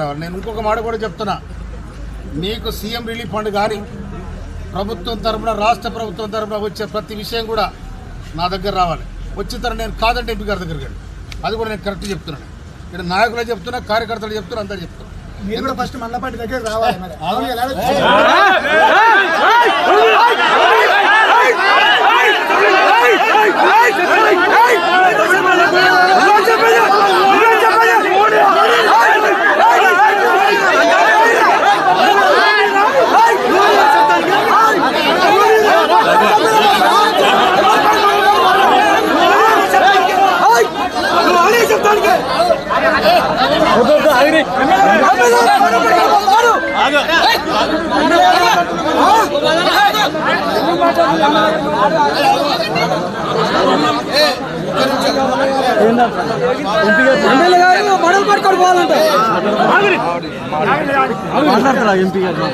రావాలి. నేను ఇంకొక మాట కూడా చెప్తున్నా, మీకు సీఎం రిలీఫ్ ఫండ్ కానీ ప్రభుత్వం తరఫున రాష్ట్ర ప్రభుత్వం తరఫున వచ్చే ప్రతి విషయం కూడా నా దగ్గర రావాలి. వచ్చిన తర్వాత నేను కాదంటే ఎంపీ గారి దగ్గరికి వెళ్ళి అది కూడా నేను కరెక్ట్ చెప్తున్నాను. ఇక్కడ నాయకులే చెప్తున్నా, కార్యకర్తలు చెప్తున్నా, అంతా చెప్తున్నా. మీరు కూడా ఫస్ట్ మండపాటి దగ్గర రావాలి. మడలు పట్టుకొని పోవాలంటే మాట్లాడతారా ఎంపీ గారు?